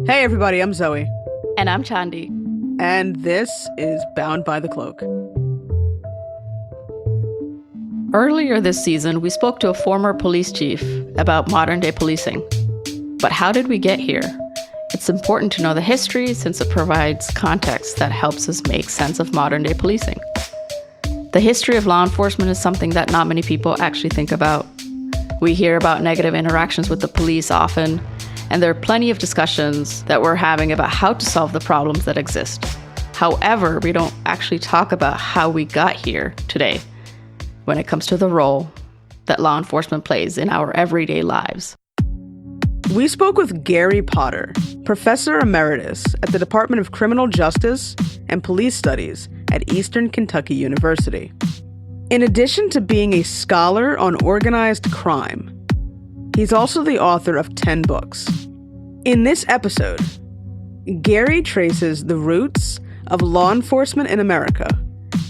Hey everybody, I'm Zoe. And I'm Chandi. And this is Bound by the Cloak. Earlier this season, we spoke to a former police chief about modern-day policing. But how did we get here? It's important to know the history since it provides context that helps us make sense of modern-day policing. The history of law enforcement is something that not many people actually think about. We hear about negative interactions with the police often, and there are plenty of discussions that we're having about how to solve the problems that exist. However, we don't actually talk about how we got here today when it comes to the role that law enforcement plays in our everyday lives. We spoke with Gary Potter, Professor Emeritus at the Department of Criminal Justice and Police Studies at Eastern Kentucky University. In addition to being a scholar on organized crime, he's also the author of 10 books. In this episode, Gary traces the roots of law enforcement in America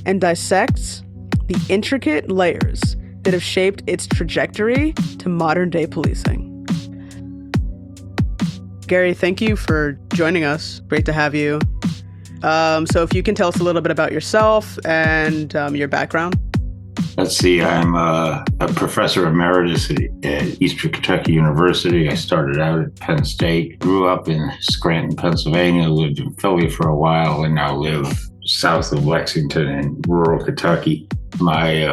and dissects the intricate layers that have shaped its trajectory to modern-day policing. Gary, thank you for joining us. Great to have you. So if you can tell us a little bit about yourself and your background. Let's see, I'm a professor emeritus at Eastern Kentucky University. I started out at Penn State, grew up in Scranton, Pennsylvania, lived in Philly for a while, and now live south of Lexington in rural Kentucky. My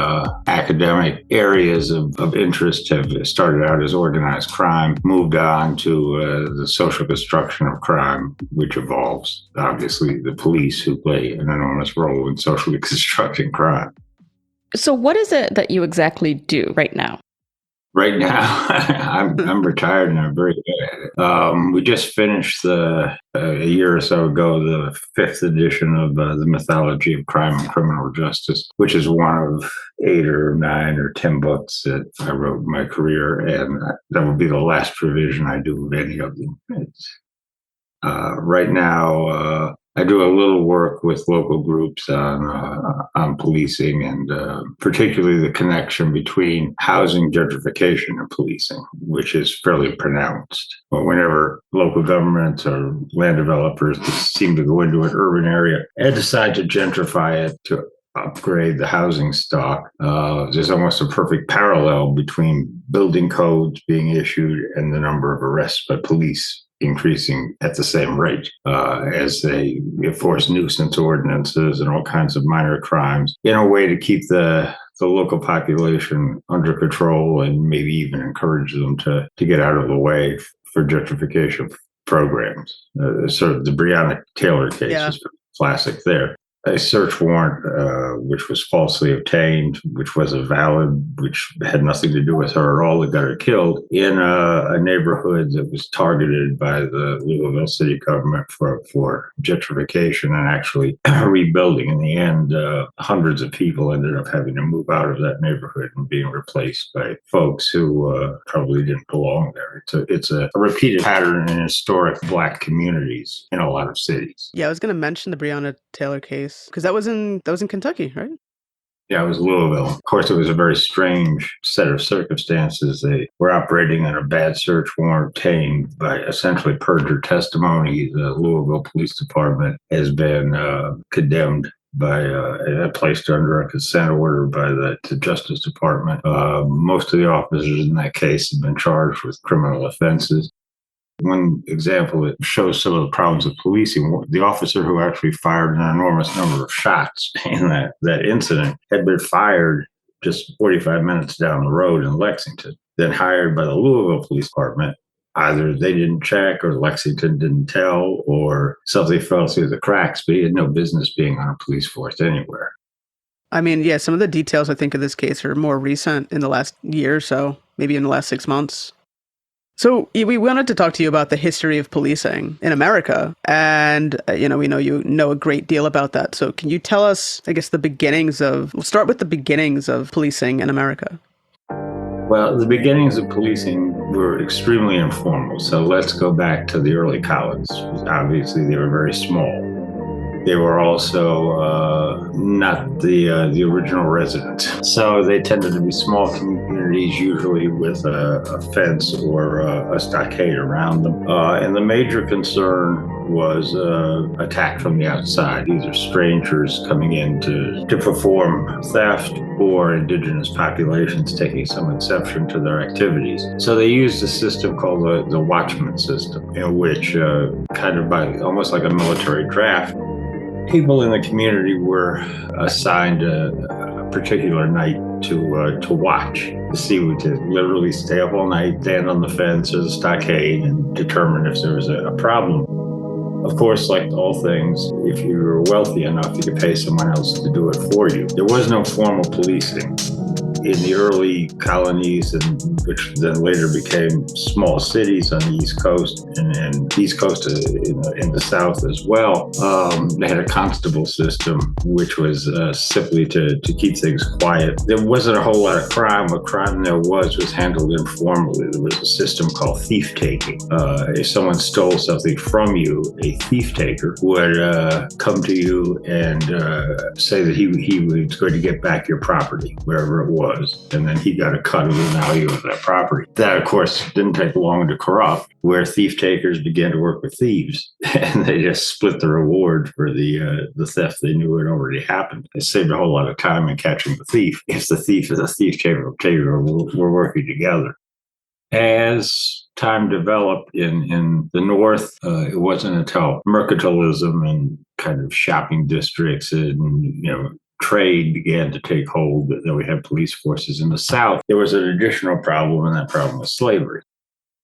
academic areas of interest have started out as organized crime, moved on to the social construction of crime, which involves, obviously, the police who play an enormous role in socially constructing crime. So what is it that you exactly do right now? Right now, I'm retired and I'm very good at it. We just finished a year or so ago, the 5th edition of the Mythology of Crime and Criminal Justice, which is one of 8 or 9 or 10 books that I wrote in my career, and that will be the last revision I do of any of them. Right now, I do a little work with local groups on policing and particularly the connection between housing gentrification and policing, which is fairly pronounced. But whenever local governments or land developers seem to go into an urban area and decide to gentrify it to upgrade the housing stock, there's almost a perfect parallel between building codes being issued and the number of arrests by police increasing at the same rate as they enforce nuisance ordinances and all kinds of minor crimes in a way to keep the local population under control and maybe even encourage them to get out of the way for gentrification programs. Sort of the Breonna Taylor case is classic there. A search warrant, which was falsely obtained, which was which had nothing to do with her at all, that got her killed in a neighborhood that was targeted by the Louisville city government for gentrification and actually rebuilding. In the end, hundreds of people ended up having to move out of that neighborhood and being replaced by folks who probably didn't belong there. It's a repeated pattern in historic Black communities in a lot of cities. Yeah, I was going to mention the Breonna Taylor case, because that was in Kentucky, right? Yeah, it was Louisville. Of course, it was a very strange set of circumstances. They were operating on a bad search warrant obtained by essentially perjured testimony. The Louisville Police Department has been condemned placed under a consent order by the Justice Department. Most of the officers in that case have been charged with criminal offenses. One example that shows some of the problems of policing, the officer who actually fired an enormous number of shots in that incident had been fired just 45 minutes down the road in Lexington, then hired by the Louisville Police Department. Either they didn't check or Lexington didn't tell or something fell through the cracks, but he had no business being on a police force anywhere. I mean, yeah, some of the details I think of this case are more recent in the last year or so, maybe in the last 6 months. So we wanted to talk to you about the history of policing in America. And, we know you know a great deal about that. So can you tell us, I guess, we'll start with the beginnings of policing in America. Well, the beginnings of policing were extremely informal. So let's go back to the early colonies. Obviously, they were very small. They were also not the original residents. So they tended to be small communities, usually with a fence or a stockade around them. And the major concern was attack from the outside, either strangers coming in to perform theft or indigenous populations taking some exception to their activities. So they used a system called the watchman system, in which kind of by almost like a military draft, people in the community were assigned a particular night to watch, to see, to literally stay up all night, stand on the fence or the stockade, and determine if there was a problem. Of course, like all things, if you were wealthy enough, you could pay someone else to do it for you. There was no formal policing. In the early colonies, and which then later became small cities on the East Coast and East Coast in the South as well, they had a constable system, which was simply to keep things quiet. There wasn't a whole lot of crime. What crime there was handled informally. There was a system called thief taking. If someone stole something from you, a thief taker would come to you and say that he was going to get back your property, wherever it was. And then he got a cut of the value of that property. That, of course, didn't take long to corrupt, where thief takers began to work with thieves, and they just split the reward for the theft they knew had already happened. It saved a whole lot of time in catching the thief, if the thief and the thief taker were working together. As time developed in the North, it wasn't until mercantilism and kind of shopping districts and trade began to take hold that we had police forces. In the South, there was an additional problem, and that problem was slavery.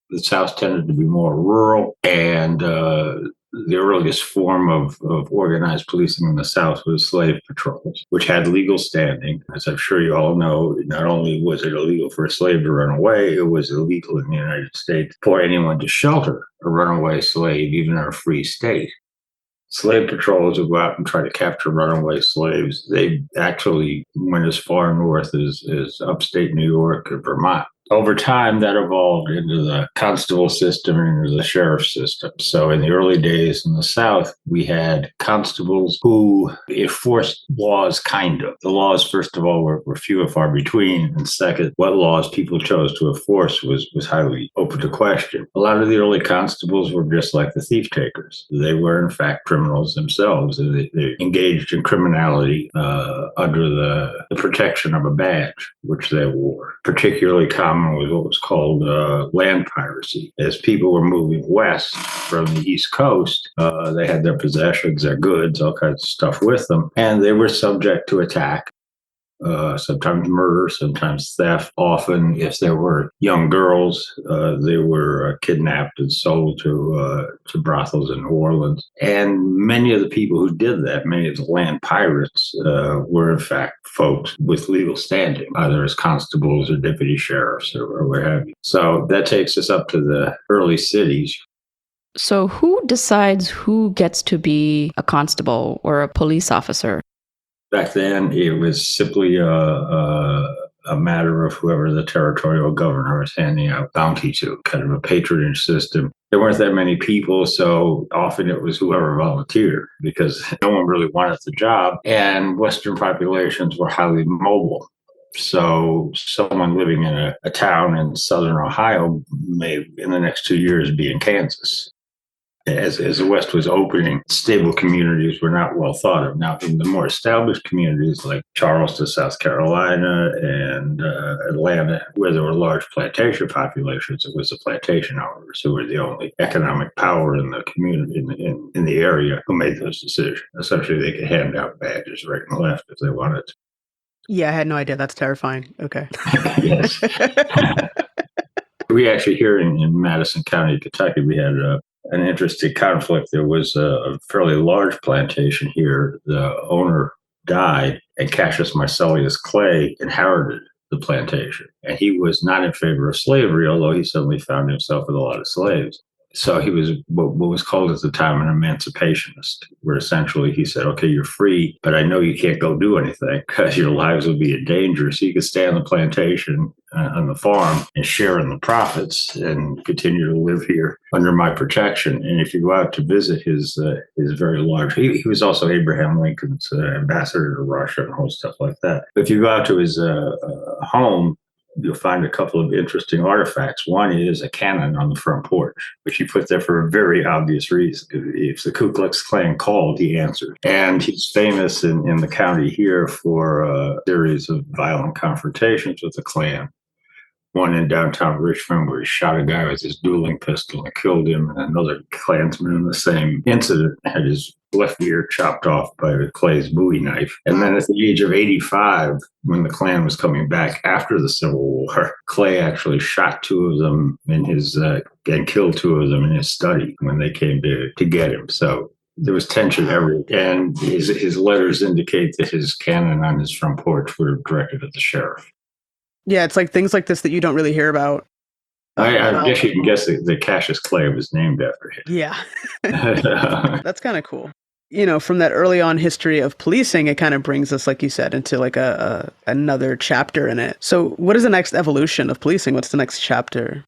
The South tended to be more rural, and the earliest form of organized policing in the South was slave patrols, which had legal standing. As I'm sure you all know, not only was it illegal for a slave to run away, it was illegal in the United States for anyone to shelter a runaway slave, even in a free state. Slave patrols would go out and try to capture runaway slaves. They actually went as far north as upstate New York and Vermont. Over time, that evolved into the constable system and into the sheriff system. So in the early days in the South, we had constables who enforced laws, kind of. The laws, first of all, were few and far between. And second, what laws people chose to enforce was highly open to question. A lot of the early constables were just like the thief takers. They were, in fact, criminals themselves. They engaged in criminality under the protection of a badge, which they wore. Particularly common was what was called land piracy. As people were moving west from the East Coast, they had their possessions, their goods, all kinds of stuff with them, and they were subject to attack. Sometimes murder, sometimes theft. Often, if there were young girls, they were kidnapped and sold to brothels in New Orleans. And many of the people who did that, many of the land pirates, were in fact folks with legal standing, either as constables or deputy sheriffs or what have you. So that takes us up to the early cities. So who decides who gets to be a constable or a police officer? Back then, it was simply a matter of whoever the territorial governor was handing out bounty to, kind of a patronage system. There weren't that many people, so often it was whoever volunteered because no one really wanted the job, and Western populations were highly mobile. So someone living in a town in southern Ohio may, in the next 2 years, be in Kansas. As the West was opening, stable communities were not well thought of. Now, in the more established communities like Charleston, South Carolina, and Atlanta, where there were large plantation populations, it was the plantation owners who were the only economic power in the community, in the area, who made those decisions. Essentially, they could hand out badges right and left if they wanted to. Yeah, I had no idea. That's terrifying. Okay. Yes. We actually, here in Madison County, Kentucky, we had an interesting conflict. There was a fairly large plantation here. The owner died, and Cassius Marcellius Clay inherited the plantation. And he was not in favor of slavery, although he suddenly found himself with a lot of slaves. So he was what was called at the time an emancipationist, where essentially he said, okay, you're free, but I know you can't go do anything because your lives will be in danger. So you could stay on the plantation, on the farm, and share in the profits and continue to live here under my protection. And if you go out to visit his very large, he was also Abraham Lincoln's ambassador to Russia and all stuff like that. But if you go out to his home, you'll find a couple of interesting artifacts. One is a cannon on the front porch, which he put there for a very obvious reason. If the Ku Klux Klan called, he answered. And he's famous in the county here for a series of violent confrontations with the Klan. One in downtown Richmond where he shot a guy with his dueling pistol and killed him. And another Klansman in the same incident had his left ear chopped off by Clay's Bowie knife. And then at the age of 85, when the Klan was coming back after the Civil War, Clay actually shot two of them in his and killed two of them in his study when they came to get him. So there was tension everywhere. And his letters indicate that his cannon on his front porch were directed at the sheriff. Yeah, it's like things like this that you don't really hear about. I guess you can guess that Cassius Clay was named after him. Yeah. That's kind of cool. You know, from that early on history of policing, it kind of brings us, like you said, into like another chapter in it. So what is the next evolution of policing? What's the next chapter?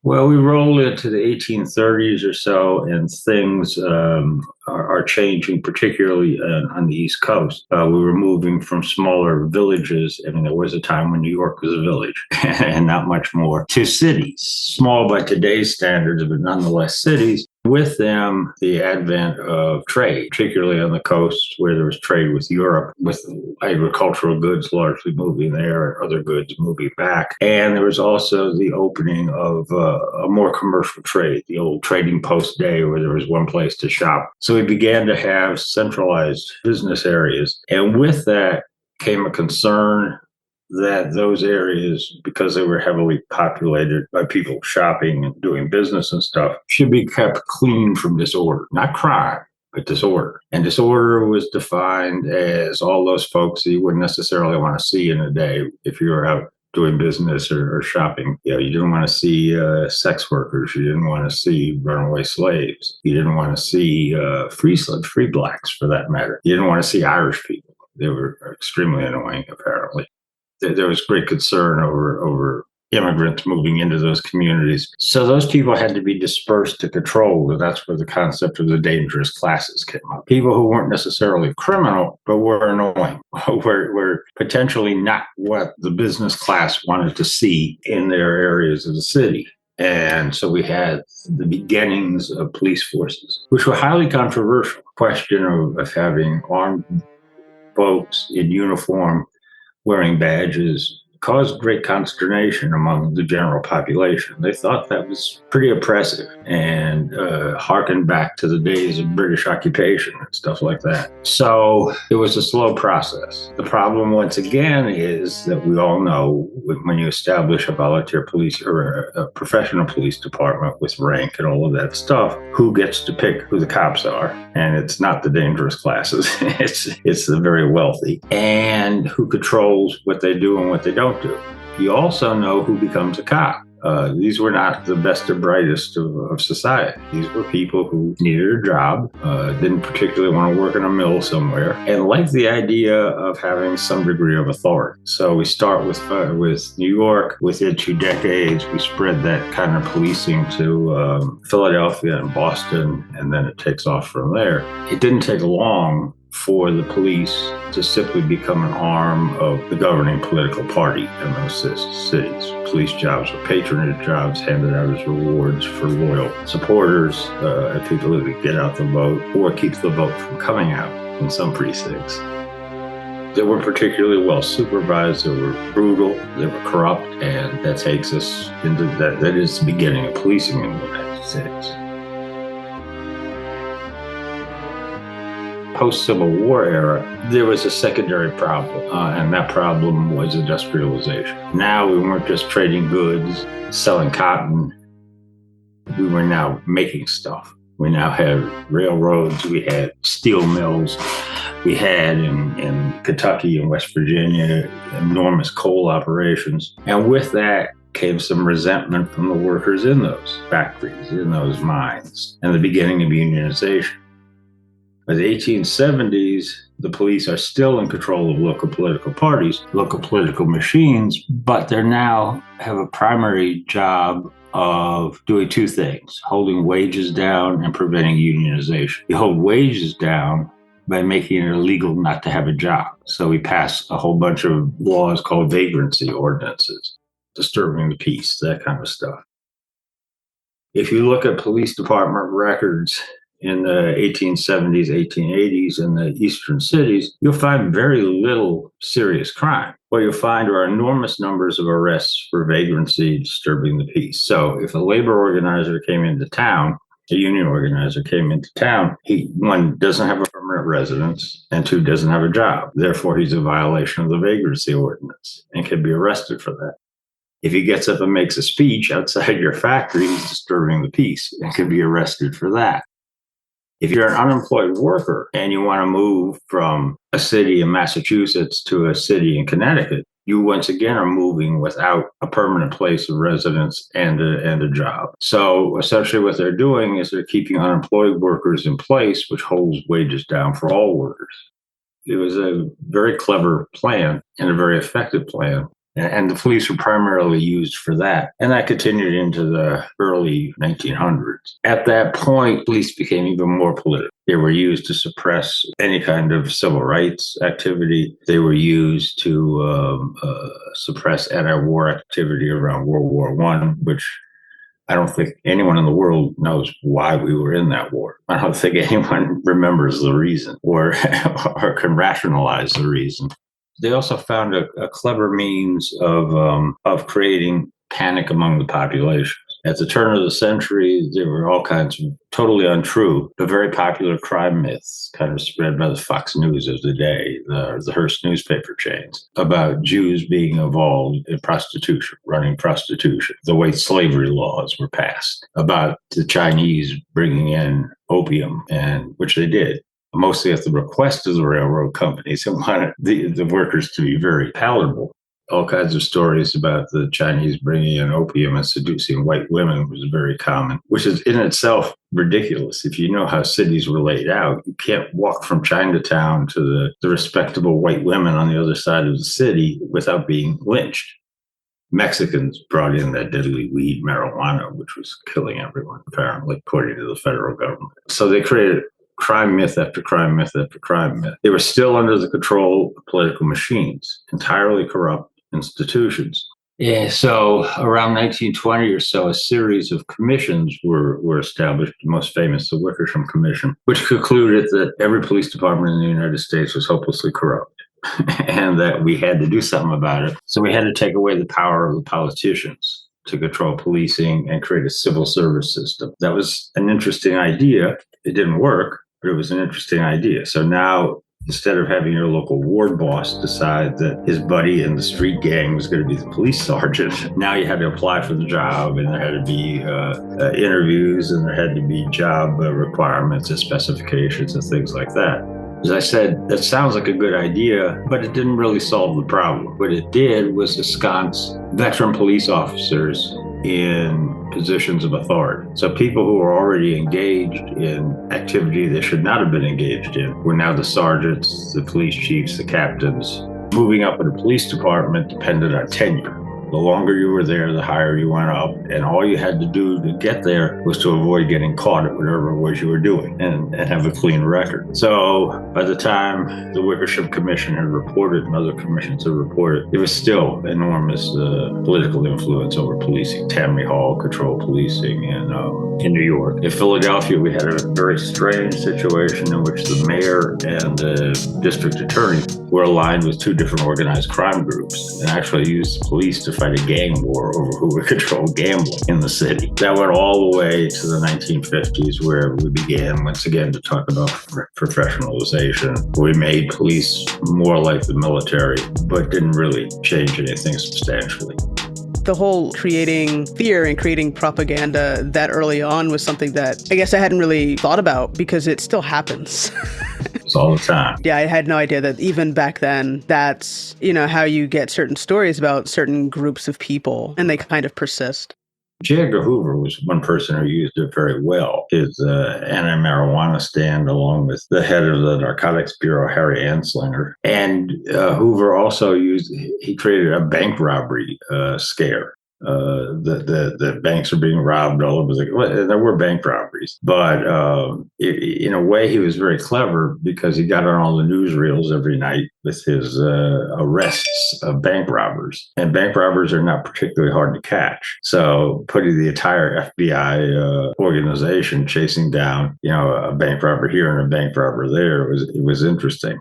Well, we roll into the 1830s or so, and things are changing, particularly on the East Coast. We were moving from smaller villages. I mean, there was a time when New York was a village and not much more, to cities, small by today's standards, but nonetheless cities. With them, the advent of trade, particularly on the coast where there was trade with Europe, with agricultural goods largely moving there and other goods moving back. And there was also the opening of a more commercial trade, the old trading post day where there was one place to shop. So we began to have centralized business areas. And with that came a concern that those areas, because they were heavily populated by people shopping and doing business and stuff, should be kept clean from disorder, not crime, but disorder. And disorder was defined as all those folks that you wouldn't necessarily want to see in a day if you were out doing business or shopping. You know, you didn't want to see sex workers. You didn't want to see runaway slaves. You didn't want to see free blacks, for that matter. You didn't want to see Irish people. They were extremely annoying, apparently. There was great concern over immigrants moving into those communities. So those people had to be dispersed to control. And that's where the concept of the dangerous classes came up. People who weren't necessarily criminal, but were annoying, were potentially not what the business class wanted to see in their areas of the city. And so we had the beginnings of police forces, which were highly controversial. Question of having armed folks in uniform wearing badges caused great consternation among the general population. They thought that was pretty oppressive and harkened back to the days of British occupation and stuff like that. So it was a slow process. The problem, once again, is that we all know when you establish a volunteer police or a professional police department with rank and all of that stuff, who gets to pick who the cops are. And it's not the dangerous classes. It's the very wealthy. And who controls what they do and what they don't do. You also know who becomes a cop. These were not the best or brightest of society. These were people who needed a job, didn't particularly want to work in a mill somewhere, and liked the idea of having some degree of authority. So we start with New York. Within 2 decades, we spread that kind of policing to Philadelphia and Boston, and then it takes off from there. It didn't take long for the police to simply become an arm of the governing political party in those cities. Police jobs were patronage jobs handed out as rewards for loyal supporters, people who could get out the vote or keep the vote from coming out in some precincts. They were particularly well supervised, they were brutal, they were corrupt, and that takes us into that is the beginning of policing in the United States. Post-Civil War era, there was a secondary problem, and that problem was industrialization. Now we weren't just trading goods, selling cotton. We were now making stuff. We now had railroads, we had steel mills, we had in Kentucky and West Virginia enormous coal operations. And with that came some resentment from the workers in those factories, in those mines, and the beginning of unionization. By the 1870s, the police are still in control of local political parties, local political machines, but they now have a primary job of doing two things: holding wages down and preventing unionization. You hold wages down by making it illegal not to have a job. So we pass a whole bunch of laws called vagrancy ordinances, disturbing the peace, that kind of stuff. If you look at police department records in the 1870s, 1880s in the eastern cities, you'll find very little serious crime. What you'll find are enormous numbers of arrests for vagrancy, disturbing the peace. So if a labor organizer came into town, a union organizer came into town, he, one, doesn't have a permanent residence, and two, doesn't have a job. Therefore, he's a violation of the vagrancy ordinance and can be arrested for that. If he gets up and makes a speech outside your factory, he's disturbing the peace and can be arrested for that. If you're an unemployed worker and you want to move from a city in Massachusetts to a city in Connecticut, you once again are moving without a permanent place of residence and a job. So essentially what they're doing is they're keeping unemployed workers in place, which holds wages down for all workers. It was a very clever plan and a very effective plan. And the police were primarily used for that. And that continued into the early 1900s. At that point, police became even more political. They were used to suppress any kind of civil rights activity. They were used to suppress anti-war activity around World War I, which I don't think anyone in the world knows why we were in that war. I don't think anyone remembers the reason or can rationalize the reason. They also found a clever means of creating panic among the population. At the turn of the century, there were all kinds of totally untrue, but very popular crime myths kind of spread by the Fox News of the day, the Hearst newspaper chains, about Jews being involved in prostitution, running prostitution, the way slavery laws were passed, about the Chinese bringing in opium, and which they did, mostly at the request of the railroad companies and wanted the workers to be very palatable. All kinds of stories about the Chinese bringing in opium and seducing white women was very common, which is in itself ridiculous. If you know how cities were laid out, you can't walk from Chinatown to the respectable white women on the other side of the city without being lynched. Mexicans brought in that deadly weed, marijuana, which was killing everyone, apparently, according to the federal government. So they created crime myth after crime myth after crime myth. They were still under the control of political machines, entirely corrupt institutions. Yeah, so around 1920 or so, a series of commissions were established, most famous, the Wickersham Commission, which concluded that every police department in the United States was hopelessly corrupt and that we had to do something about it. So we had to take away the power of the politicians to control policing and create a civil service system. That was an interesting idea. It didn't work, but it was an interesting idea. So now, instead of having your local ward boss decide that his buddy in the street gang was going to be the police sergeant, now you had to apply for the job, and there had to be interviews, and there had to be job requirements and specifications and things like that. As I said, that sounds like a good idea, but it didn't really solve the problem. What it did was ensconce veteran police officers in positions of authority. So people who were already engaged in activity they should not have been engaged in were now the sergeants, the police chiefs, the captains. Moving up in a police department depended on tenure. The longer you were there, the higher you went up, and all you had to do to get there was to avoid getting caught at whatever it was you were doing and have a clean record. So by the time the Wickersham Commission had reported and other commissions had reported, there was still enormous political influence over policing. Tammany Hall controlled policing in New York. In Philadelphia, we had a very strange situation in which the mayor and the district attorney were aligned with two different organized crime groups and actually used the police to fight a gang war over who would control gambling in the city. That went all the way to the 1950s, where we began once again to talk about professionalization. We made police more like the military, but didn't really change anything substantially. The whole creating fear and creating propaganda that early on was something that I guess I hadn't really thought about, because it still happens. all the time. Yeah, I had no idea that even back then, that's, how you get certain stories about certain groups of people, and they kind of persist. J. Edgar Hoover was one person who used it very well. His anti-marijuana stand, along with the head of the Narcotics Bureau, Harry Anslinger. And Hoover also he created a bank robbery scare. The banks are being robbed all over there were bank robberies, but in a way he was very clever because he got on all the newsreels every night with his arrests of bank robbers, and bank robbers are not particularly hard to catch. So putting the entire FBI organization chasing down, a bank robber here and a bank robber there was interesting.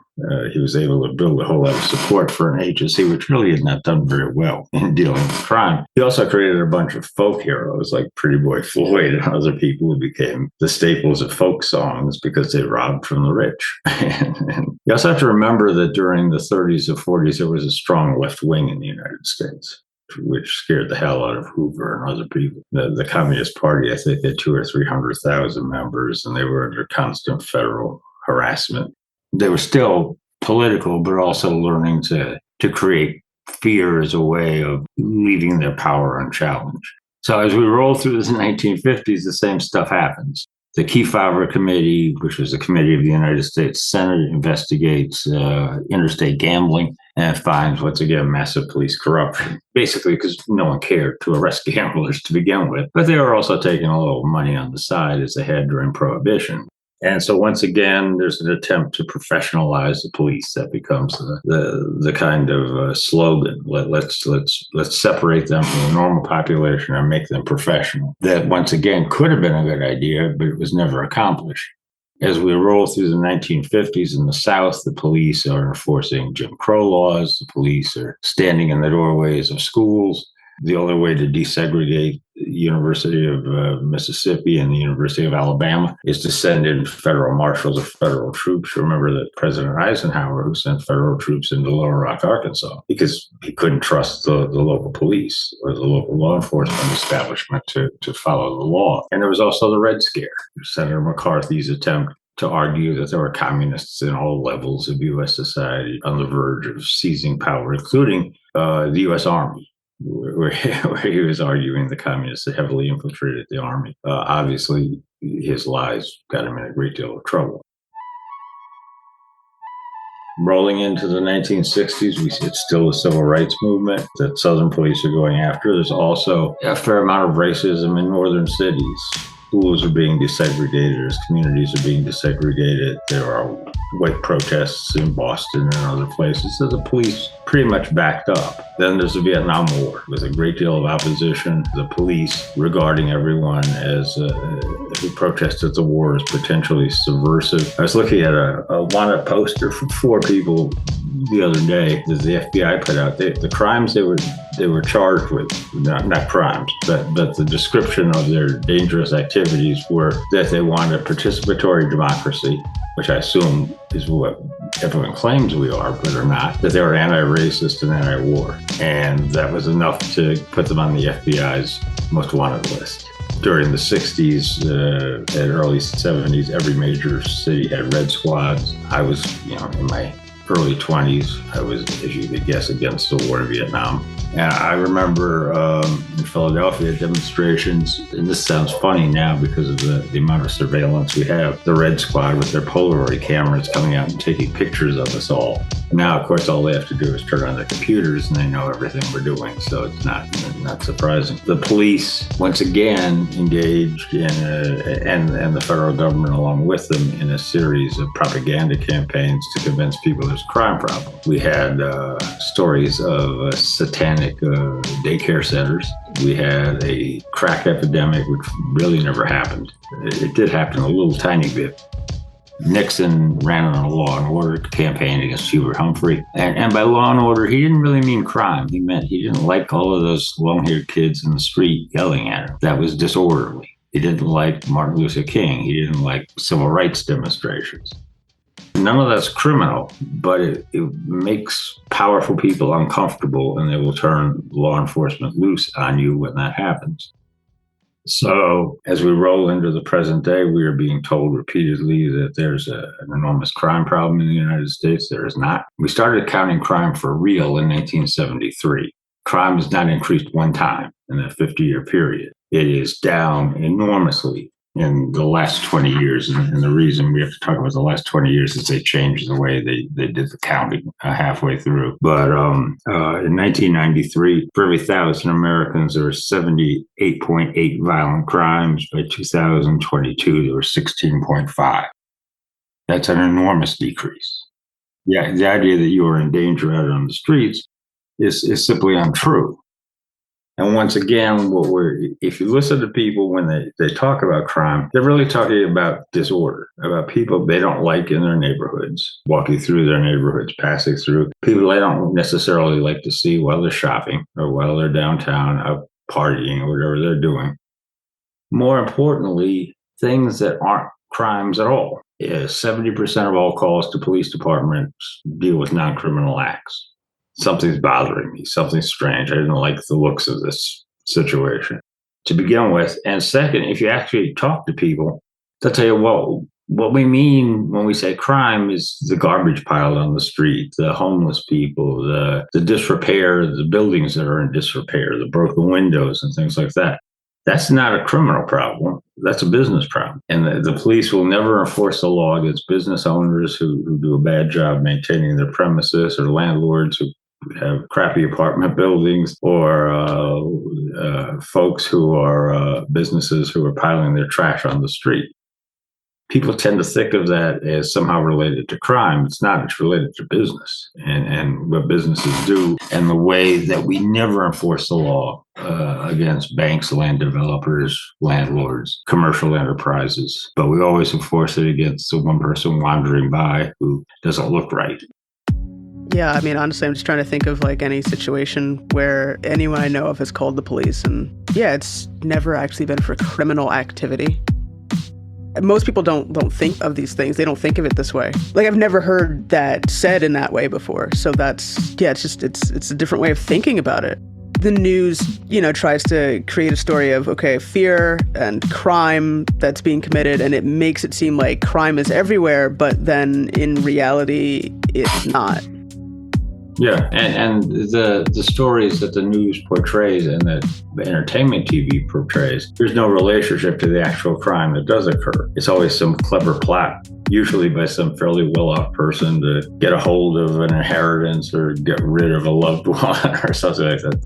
He was able to build a whole lot of support for an agency which really had not done very well in dealing with crime. He also created a bunch of folk heroes like Pretty Boy Floyd and other people who became the staples of folk songs because they robbed from the rich. And you also have to remember that during the 30s and 40s, there was a strong left wing in the United States, which scared the hell out of Hoover and other people. The Communist Party, I think, had 200,000 or 300,000 members, and they were under constant federal harassment. They were still political, but also learning to create fear as a way of leaving their power unchallenged. So as we roll through the 1950s, the same stuff happens. The Kefauver Committee, which was a committee of the United States Senate, investigates interstate gambling and finds, once again, massive police corruption, basically because no one cared to arrest gamblers to begin with. But they were also taking a little money on the side as they had during Prohibition. And so once again, there's an attempt to professionalize the police. That becomes the kind of slogan. Let's separate them from the normal population and make them professional. That once again could have been a good idea, but it was never accomplished. As we roll through the 1950s in the South, the police are enforcing Jim Crow laws. The police are standing in the doorways of schools. The only way to desegregate the University of Mississippi and the University of Alabama is to send in federal marshals or federal troops. Remember that President Eisenhower, who sent federal troops into Little Rock, Arkansas, because he couldn't trust the local police or the local law enforcement establishment to follow the law. And there was also the Red Scare, Senator McCarthy's attempt to argue that there were communists in all levels of U.S. society on the verge of seizing power, including the U.S. Army, where he was arguing the communists had heavily infiltrated the army. Obviously, his lies got him in a great deal of trouble. Rolling into the 1960s, it's still a civil rights movement that Southern police are going after. There's also a fair amount of racism in northern cities. Schools are being desegregated as communities are being desegregated. There are white protests in Boston and other places. So the police pretty much backed up. Then there's the Vietnam War with a great deal of opposition. The police regarding everyone as who protested the war as potentially subversive. I was looking at a wanted poster from 4 people the other day that the FBI put out. The crimes they were charged with, not crimes, but the description of their dangerous activities were that they wanted participatory democracy, which I assume is what everyone claims we are, but are not, that they were anti-racist and anti-war. And that was enough to put them on the FBI's most wanted list. During the 60s and early 70s, every major city had red squads. I was, in my early 20s, I was, as you could guess, against the war in Vietnam. And I remember in Philadelphia demonstrations, and this sounds funny now because of the amount of surveillance we have, the Red Squad with their Polaroid cameras coming out and taking pictures of us all. Now, of course, all they have to do is turn on their computers and they know everything we're doing, so it's not surprising. The police, once again, engaged in and the federal government along with them in a series of propaganda campaigns to convince people there's a crime problem. We had stories of satanic daycare centers. We had a crack epidemic, which really never happened. It did happen a little tiny bit. Nixon ran on a law and order campaign against Hubert Humphrey. And by law and order, he didn't really mean crime. He meant he didn't like all of those long-haired kids in the street yelling at him. That was disorderly. He didn't like Martin Luther King. He didn't like civil rights demonstrations. None of that's criminal, but it makes powerful people uncomfortable, and they will turn law enforcement loose on you when that happens. So as we roll into the present day, we are being told repeatedly that there's an enormous crime problem in the United States. There is not. We started counting crime for real in 1973. Crime has not increased one time in that 50-year period. It is down enormously in the last 20 years. And the reason we have to talk about the last 20 years is they changed the way they did the counting halfway through. But in 1993, for every 1,000 Americans, there were 78.8 violent crimes. By 2022, there were 16.5. That's an enormous decrease. Yeah, the idea that you are in danger out on the streets is simply untrue. And once again, if you listen to people when they talk about crime, they're really talking about disorder, about people they don't like in their neighborhoods, walking through their neighborhoods, passing through, people they don't necessarily like to see while they're shopping or while they're downtown out partying or whatever they're doing. More importantly, things that aren't crimes at all. 70% of all calls to police departments deal with non-criminal acts. Something's bothering me, something's strange. I didn't like the looks of this situation to begin with. And second, if you actually talk to people, they'll tell you, well, what we mean when we say crime is the garbage piled on the street, the homeless people, the disrepair, the buildings that are in disrepair, the broken windows and things like that. That's not a criminal problem. That's a business problem. And the police will never enforce the law against business owners who do a bad job maintaining their premises, or landlords who have crappy apartment buildings, or folks who are businesses who are piling their trash on the street. People tend to think of that as somehow related to crime. It's not. It's related to business and what businesses do, and the way that we never enforce the law against banks, land developers, landlords, commercial enterprises. But we always enforce it against the one person wandering by who doesn't look right. Yeah, I mean, honestly, I'm just trying to think of like any situation where anyone I know of has called the police, and yeah, it's never actually been for criminal activity. Most people don't think of these things. They don't think of it this way. Like, I've never heard that said in that way before. So it's a different way of thinking about it. The news, tries to create a story of, okay, fear and crime that's being committed, and it makes it seem like crime is everywhere, but then in reality, it's not. Yeah, and the stories that the news portrays and that the entertainment TV portrays, there's no relationship to the actual crime that does occur. It's always some clever plot, usually by some fairly well-off person to get a hold of an inheritance or get rid of a loved one or something like that.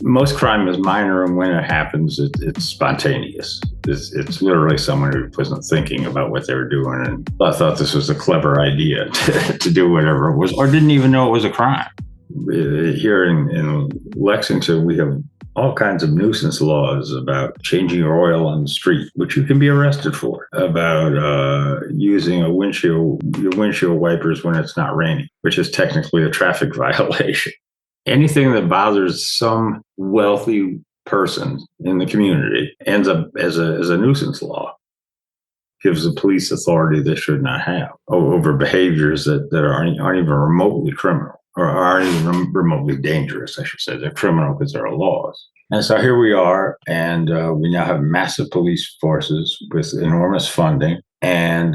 Most crime is minor, and when it happens, it's spontaneous. It's literally someone who wasn't thinking about what they were doing and thought this was a clever idea to do whatever it was, or didn't even know it was a crime. Here in Lexington, we have all kinds of nuisance laws about changing your oil on the street, which you can be arrested for, about using your windshield wipers when it's not raining, which is technically a traffic violation. Anything that bothers some wealthy person in the community ends up as a nuisance law. Gives the police authority they should not have over behaviors that aren't even remotely criminal, or aren't even remotely dangerous, I should say. They're criminal because there are laws. And so here we are, and we now have massive police forces with enormous funding, and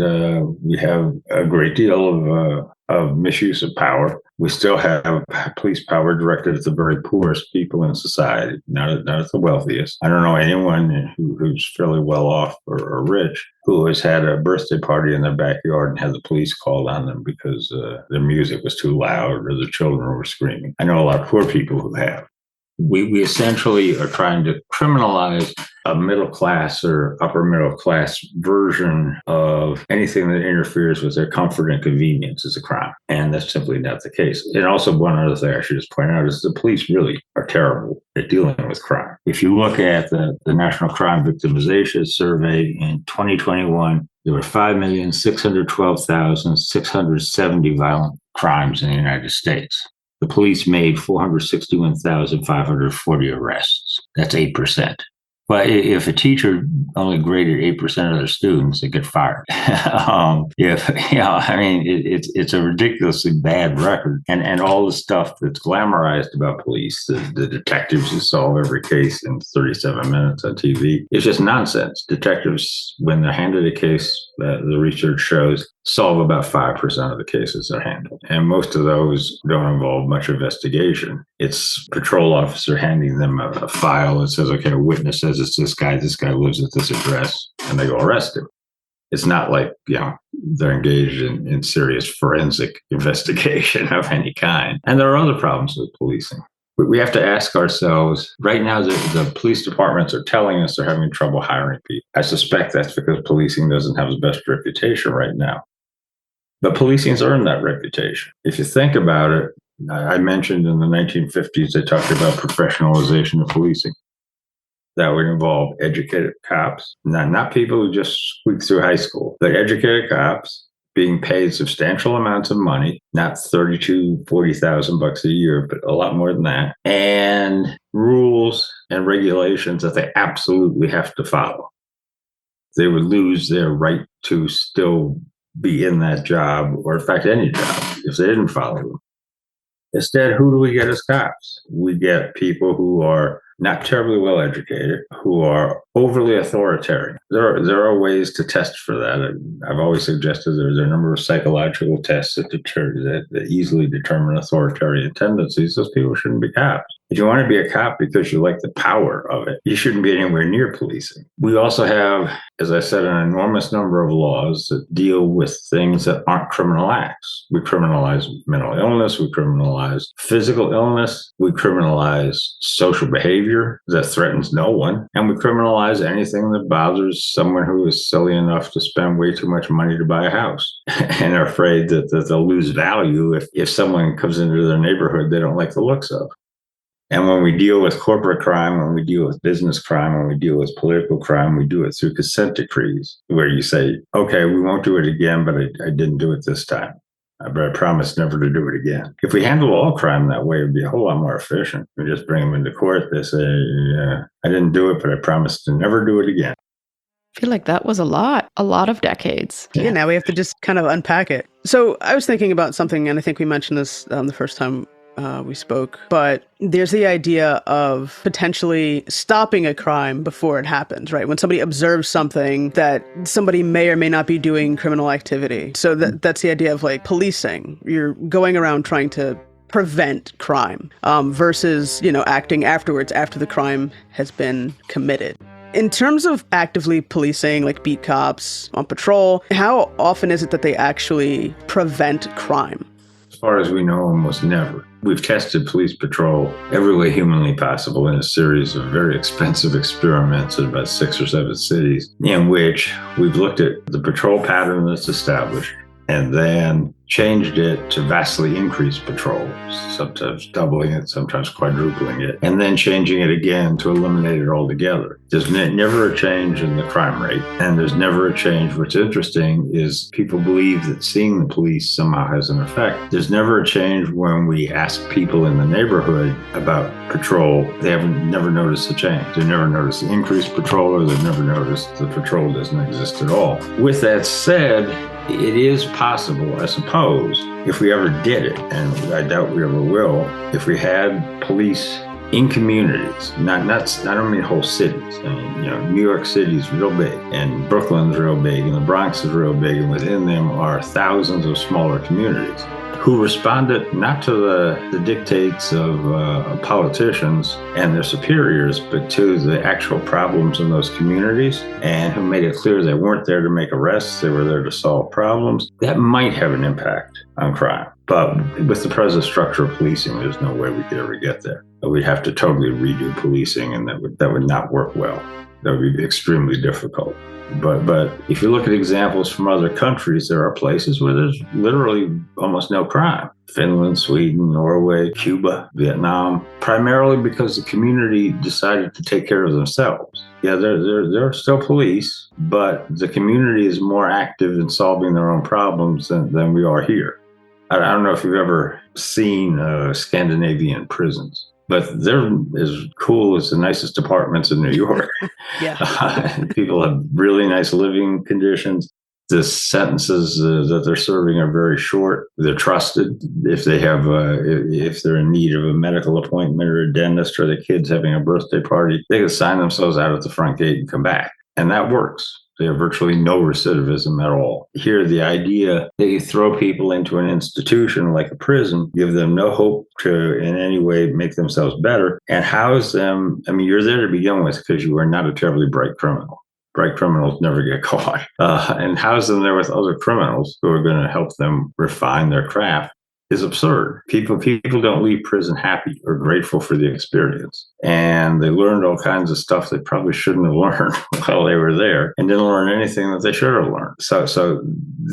we have a great deal of misuse of power. We still have police power directed at the very poorest people in society, not at the wealthiest. I don't know anyone who's fairly well off or rich who has had a birthday party in their backyard and had the police called on them because their music was too loud or the children were screaming. I know a lot of poor people who have. We essentially are trying to criminalize a middle class or upper middle class version of anything that interferes with their comfort and convenience is a crime. And that's simply not the case. And also, one other thing I should just point out is the police really are terrible at dealing with crime. If you look at the National Crime Victimization Survey in 2021, there were 5,612,670 violent crimes in the United States. The police made 461,540 arrests. That's 8%. But if a teacher only graded 8% of their students, they get fired. If I mean, it's a ridiculously bad record, and all the stuff that's glamorized about police, the detectives who solve every case in 37 minutes on TV, it's just nonsense. Detectives, when they're handed a case, the research shows, solve about 5% of the cases they're handled, and most of those don't involve much investigation. It's patrol officer handing them a file that says, okay, a witness says it's this guy lives at this address, and they go arrest him. It's not like, they're engaged in serious forensic investigation of any kind. And there are other problems with policing. We have to ask ourselves, right now, the police departments are telling us they're having trouble hiring people. I suspect that's because policing doesn't have the best reputation right now. But policing's earned that reputation. If you think about it, I mentioned in the 1950s, they talked about professionalization of policing. That would involve educated cops, not people who just squeak through high school, but educated cops being paid substantial amounts of money, not $40,000 a year, but a lot more than that, and rules and regulations that they absolutely have to follow. They would lose their right to still be in that job, or in fact, any job, if they didn't follow them. Instead, who do we get as cops? We get people who are not terribly well educated, who are overly authoritarian. There are ways to test for that. I've always suggested there's a number of psychological tests that easily determine authoritarian tendencies. Those people shouldn't be cops. If you want to be a cop because you like the power of it, you shouldn't be anywhere near policing. We also have, as I said, an enormous number of laws that deal with things that aren't criminal acts. We criminalize mental illness, we criminalize physical illness, we criminalize social behavior that threatens no one, and we criminalize anything that bothers someone who is silly enough to spend way too much money to buy a house and are afraid that they'll lose value if someone comes into their neighborhood they don't like the looks of. And when we deal with corporate crime, when we deal with business crime, when we deal with political crime, we do it through consent decrees, where you say, okay, we won't do it again, but I didn't do it this time. But I promise never to do it again. If we handle all crime that way, it would be a whole lot more efficient. We just bring them into court. They say, I didn't do it, but I promise to never do it again. I feel like that was a lot of decades. Yeah, now we have to just kind of unpack it. So I was thinking about something, and I think we mentioned this the first time we spoke, but there's the idea of potentially stopping a crime before it happens, right? When somebody observes something that somebody may or may not be doing criminal activity. So that's the idea of like policing. You're going around trying to prevent crime versus, acting afterwards after the crime has been committed. In terms of actively policing, like beat cops on patrol, how often is it that they actually prevent crime? As far as we know, almost never. We've tested police patrol every way humanly possible in a series of very expensive experiments in about 6 or 7 cities, in which we've looked at the patrol pattern that's established and then changed it to vastly increase patrol, sometimes doubling it, sometimes quadrupling it, and then changing it again to eliminate it altogether. There's never a change in the crime rate, and there's never a change. What's interesting is people believe that seeing the police somehow has an effect. There's never a change when we ask people in the neighborhood about patrol. They never noticed a change. They never noticed the increased patrol, or they've never noticed the patrol doesn't exist at all. With that said, it is possible, I suppose, if we ever did it, and I doubt we ever will, if we had police in communities, I don't mean whole cities. I mean, New York City's real big, and Brooklyn's real big, and the Bronx is real big, and within them are thousands of smaller communities who responded not to the dictates of politicians and their superiors, but to the actual problems in those communities, and who made it clear they weren't there to make arrests, they were there to solve problems. That might have an impact on crime. But with the present structure of policing, there's no way we could ever get there. We'd have to totally redo policing, and that would not work well. That would be extremely difficult. But if you look at examples from other countries, there are places where there's literally almost no crime. Finland, Sweden, Norway, Cuba, Vietnam, primarily because the community decided to take care of themselves. Yeah, there are still police, but the community is more active in solving their own problems than we are here. I don't know if you've ever seen Scandinavian prisons. but they're as cool as the nicest apartments in New York. Yeah. People have really nice living conditions. The sentences that they're serving are very short. They're trusted. If they have, if they're in need of a medical appointment or a dentist, or the kid's having a birthday party, they can sign themselves out at the front gate and come back, and that works. They have virtually no recidivism at all. Here, the idea that you throw people into an institution like a prison, give them no hope to in any way make themselves better, and house them. I mean, you're there to begin with because you are not a terribly bright criminal. Bright criminals never get caught. And house them there with other criminals who are going to help them refine their craft is absurd. People don't leave prison happy or grateful for the experience. And they learned all kinds of stuff they probably shouldn't have learned while they were there, and didn't learn anything that they should have learned. So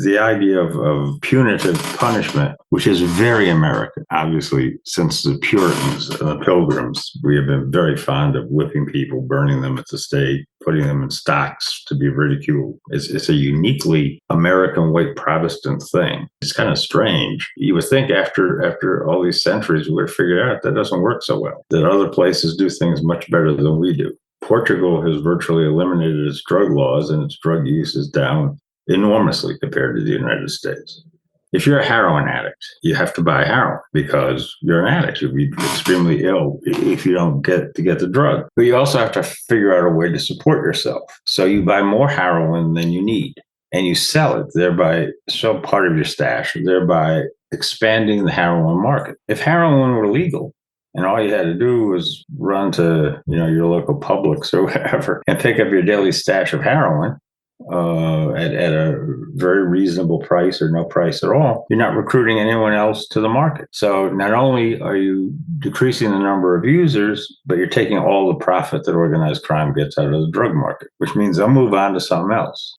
the idea of punitive punishment, which is very American, obviously, since the Puritans and the Pilgrims, we have been very fond of whipping people, burning them at the stake, putting them in stocks to be ridiculed. It's a uniquely American white Protestant thing. It's kind of strange. You would think after all these centuries, we would have figured out that doesn't work so well, that other places do things much better than we do. Portugal has virtually eliminated its drug laws, and its drug use is down enormously compared to the United States. If you're a heroin addict, you have to buy heroin because you're an addict. You'll be extremely ill if you don't get the drug. But you also have to figure out a way to support yourself. So you buy more heroin than you need, and you sell it, thereby so part of your stash, thereby expanding the heroin market. If heroin were legal, and all you had to do was run to your local Publix or whatever and pick up your daily stash of heroin, at a very reasonable price or no price at all, you're not recruiting anyone else to the market. So not only are you decreasing the number of users, but you're taking all the profit that organized crime gets out of the drug market, which means they'll move on to something else.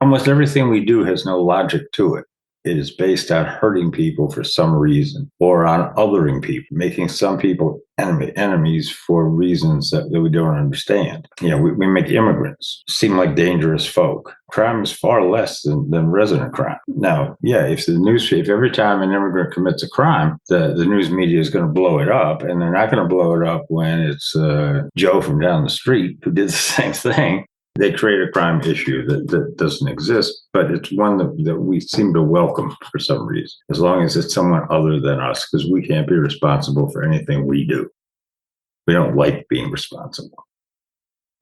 Almost everything we do has no logic to it. It is based on hurting people for some reason, or on othering people, making some people enemies for reasons that we don't understand. We make immigrants seem like dangerous folk. Crime is far less than resident crime. Now, if every time an immigrant commits a crime, the news media is going to blow it up, and they're not going to blow it up when it's Joe from down the street who did the same thing. They create a crime issue that doesn't exist, but it's one that we seem to welcome for some reason, as long as it's someone other than us, because we can't be responsible for anything we do. We don't like being responsible.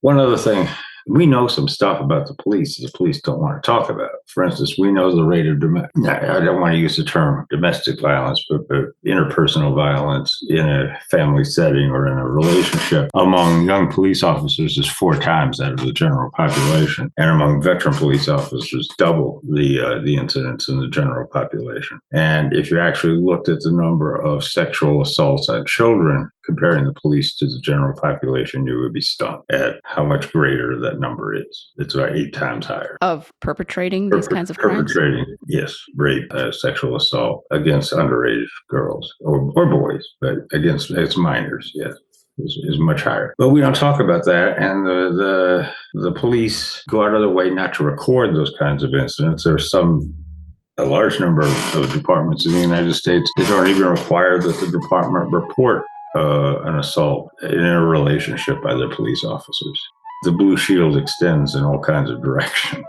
One other thing, we know some stuff about the police that the police don't want to talk about. For instance, we know the rate of, I don't want to use the term domestic violence, but interpersonal violence in a family setting or in a relationship among young police officers is 4 times that of the general population. And among veteran police officers, double the incidents in the general population. And if you actually looked at the number of sexual assaults on children, comparing the police to the general population, you would be stunned at how much greater that number is. It's about 8 times higher. Of perpetrating these kinds of crimes? Perpetrating, yes, rape, sexual assault against underage girls or boys, but against minors, yes, is much higher. But we don't talk about that, and the police go out of their way not to record those kinds of incidents. There's a large number of departments in the United States that don't even require that the department report an assault in a relationship by their police officers. The blue shield extends in all kinds of directions.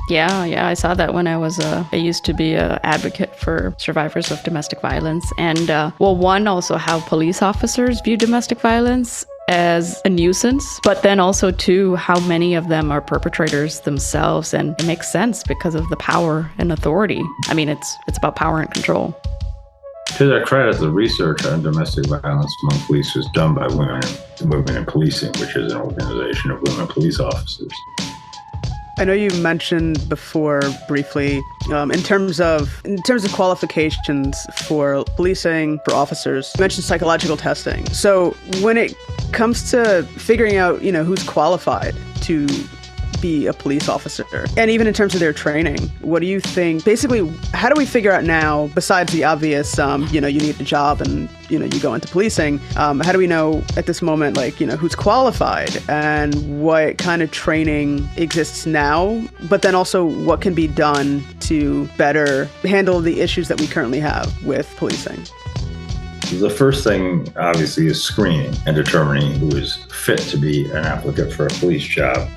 Yeah, I saw that when I used to be an advocate for survivors of domestic violence. And one, also how police officers view domestic violence as a nuisance, but then also too, how many of them are perpetrators themselves. And it makes sense because of the power and authority. I mean, it's about power and control. To their credit, the research on domestic violence among police was done by Women in Policing, which is an organization of women police officers. I know you mentioned before briefly, in terms of qualifications for policing, for officers, you mentioned psychological testing. So when it comes to figuring out, who's qualified to be a police officer, and even in terms of their training, what do you think? Basically, how do we figure out now, besides the obvious, you need a job and you go into policing, how do we know at this moment, who's qualified and what kind of training exists now, but then also what can be done to better handle the issues that we currently have with policing? The first thing, obviously, is screening and determining who is fit to be an applicant for a police job.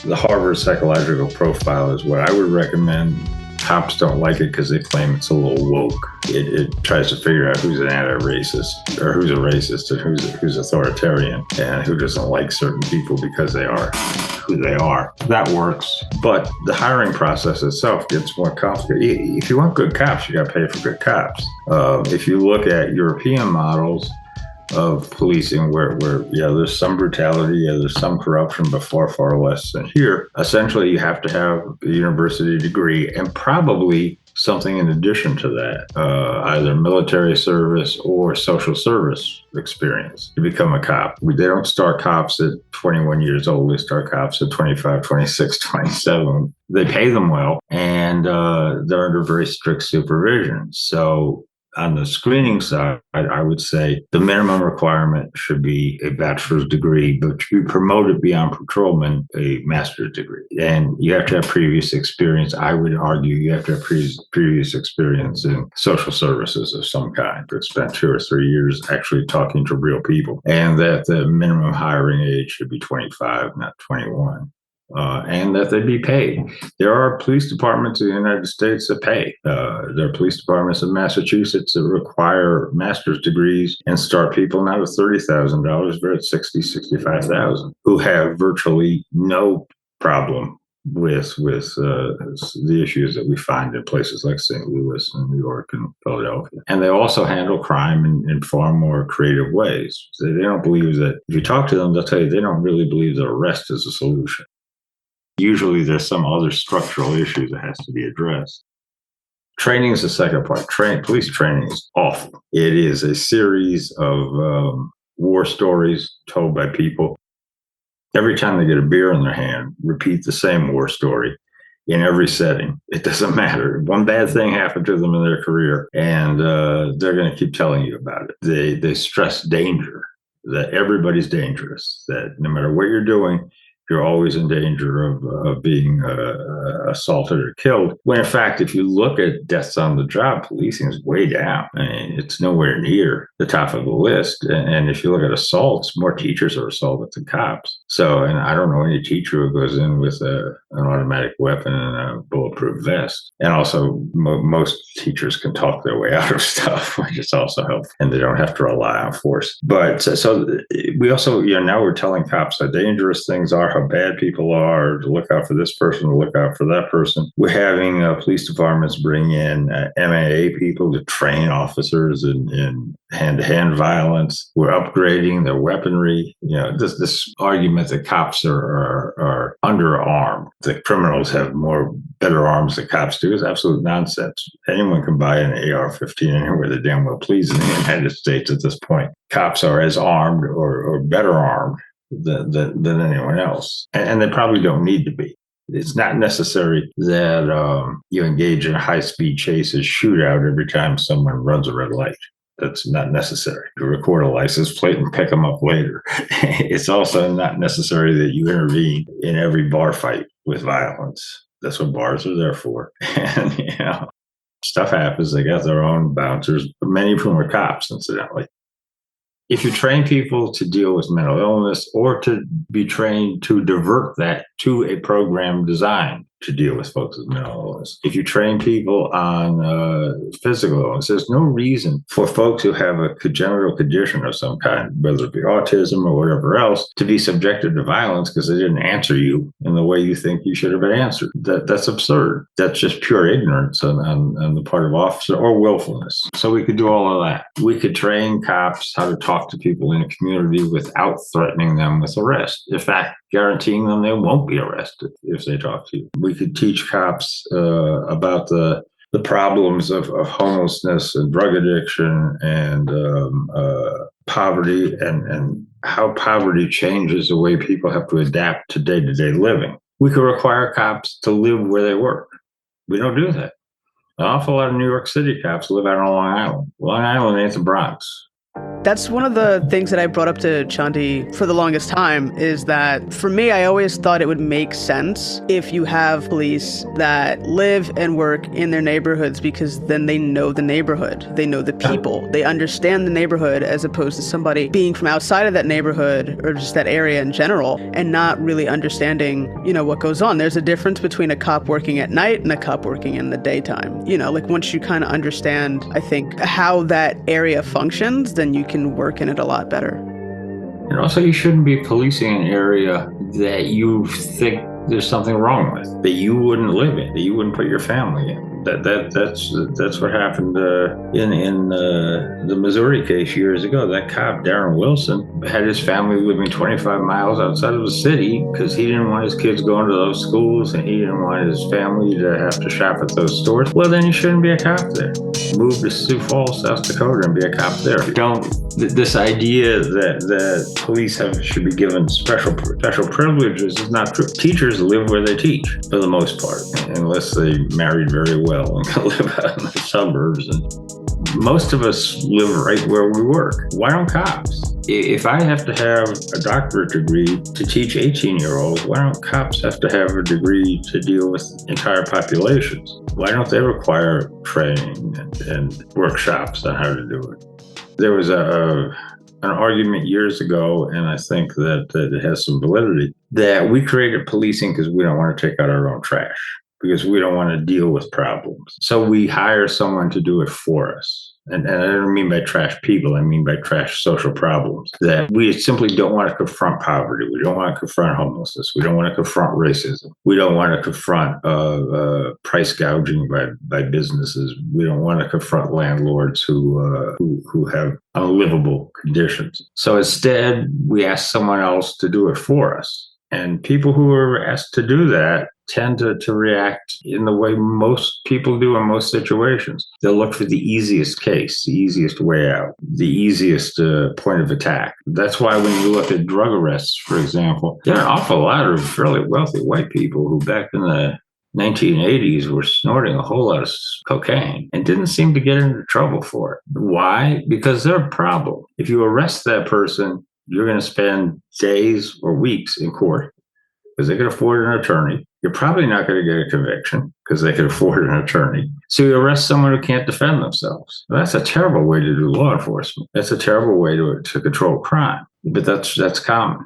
The Harvard Psychological Profile is what I would recommend. Cops don't like it because they claim it's a little woke. It tries to figure out who's an anti-racist, or who's a racist, and who's authoritarian, and who doesn't like certain people because they are who they are. That works, but the hiring process itself gets more complicated. If you want good cops, you got to pay for good cops. If you look at European models of policing where there's some brutality, there's some corruption, but far less than here. Essentially, you have to have a university degree and probably something in addition to that, either military service or social service experience to become a cop. They don't start cops at 21 years old. They start cops at 25, 26, 27. They pay them well, and they're under very strict supervision. So on the screening side, I would say the minimum requirement should be a bachelor's degree, but to be promoted beyond patrolman, a master's degree. And you have to have previous experience. I would argue you have to have previous experience in social services of some kind. To spend 2 or 3 years actually talking to real people. And that the minimum hiring age should be 25, not 21. And that they be paid. There are police departments in the United States that pay. There are police departments in Massachusetts that require master's degrees and start people not at $30,000, but at $60,000, $65,000, who have virtually no problem with the issues that we find in places like St. Louis and New York and Philadelphia. And they also handle crime in far more creative ways. They don't believe that, if you talk to them, they'll tell you they don't really believe that arrest is a solution. Usually there's some other structural issue that has to be addressed. Training is the second part. Police training is awful. It is a series of war stories told by people. Every time they get a beer in their hand, repeat the same war story in every setting. It doesn't matter. One bad thing happened to them in their career, and they're going to keep telling you about it. They stress danger, that everybody's dangerous, that no matter what you're doing, you're always in danger of being assaulted or killed. When in fact, if you look at deaths on the job, policing is way down. I mean, it's nowhere near the top of the list. And if you look at assaults, more teachers are assaulted than cops. So, and I don't know any teacher who goes in with an automatic weapon and a bulletproof vest. And also, most teachers can talk their way out of stuff, which is also helpful. And they don't have to rely on force. But so we also, now we're telling cops how dangerous things are, how bad people are, to look out for this person, to look out for that person. We're having police departments bring in MAA people to train officers in hand-to-hand violence. We're upgrading their weaponry. This argument that cops are underarmed, that criminals have better arms than cops do, is absolute nonsense. Anyone can buy an AR-15 anywhere they damn well please in the United States at this point. Cops are as armed or better armed than anyone else. And they probably don't need to be. It's not necessary that you engage in a high-speed chases shootout every time someone runs a red light. That's not necessary. To record a license plate and pick them up later. It's also not necessary that you intervene in every bar fight with violence. That's what bars are there for. And, stuff happens. They got their own bouncers. Many of whom are cops, incidentally. If you train people to deal with mental illness, or to be trained to divert that to a program designed to deal with folks with mental illness, if you train people on physical illness, there's no reason for folks who have a congenital condition of some kind, whether it be autism or whatever else, to be subjected to violence because they didn't answer you in the way you think you should have been answered. That's absurd. That's just pure ignorance on the part of officer, or willfulness. So we could do all of that. We could train cops how to talk to people in a community without threatening them with arrest. In fact, guaranteeing them they won't be arrested if they talk to you. We could teach cops about the problems of homelessness and drug addiction and poverty, and how poverty changes the way people have to adapt to day-to-day living. We could require cops to live where they work. We don't do that. An awful lot of New York City cops live out on Long Island. Long Island ain't the Bronx. That's one of the things that I brought up to Chanti for the longest time, is that for me, I always thought it would make sense if you have police that live and work in their neighborhoods, because then they know the neighborhood, they know the people, they understand the neighborhood, as opposed to somebody being from outside of that neighborhood or just that area in general and not really understanding, what goes on. There's a difference between a cop working at night and a cop working in the daytime. Like once you kind of understand, I think, how that area functions, then you can work in it a lot better. And also, you shouldn't be policing an area that you think there's something wrong with, that you wouldn't live in, that you wouldn't put your family in. That's what happened in the Missouri case years ago. That cop, Darren Wilson, had his family living 25 miles outside of the city because he didn't want his kids going to those schools and he didn't want his family to have to shop at those stores. Well, then you shouldn't be a cop there. Move to Sioux Falls, South Dakota, and be a cop there. This idea that police should be given special privileges is not true. Teachers live where they teach for the most part, unless they married very well and can live out in the suburbs. And most of us live right where we work. Why don't cops? If I have to have a doctorate degree to teach 18-year-olds, why don't cops have to have a degree to deal with entire populations? Why don't they require training and workshops on how to do it? There was an argument years ago, and I think that it has some validity, that we created policing because we don't want to take out our own trash, because we don't want to deal with problems. So we hire someone to do it for us. And I don't mean by trash people, I mean by trash social problems. That we simply don't want to confront poverty. We don't want to confront homelessness. We don't want to confront racism. We don't want to confront price gouging by businesses. We don't want to confront landlords who have unlivable conditions. So instead, we ask someone else to do it for us. And people who are asked to do that tend to react in the way most people do in most situations. They'll look for the easiest case, the easiest way out, the easiest point of attack. That's why when you look at drug arrests, for example, there are an awful lot of fairly wealthy white people who back in the 1980s were snorting a whole lot of cocaine and didn't seem to get into trouble for it. Why? Because they're a problem. If you arrest that person, you're going to spend days or weeks in court because they can afford an attorney. You're probably not going to get a conviction because they can afford an attorney. So you arrest someone who can't defend themselves. Well, that's a terrible way to do law enforcement. That's a terrible way to control crime. But that's common.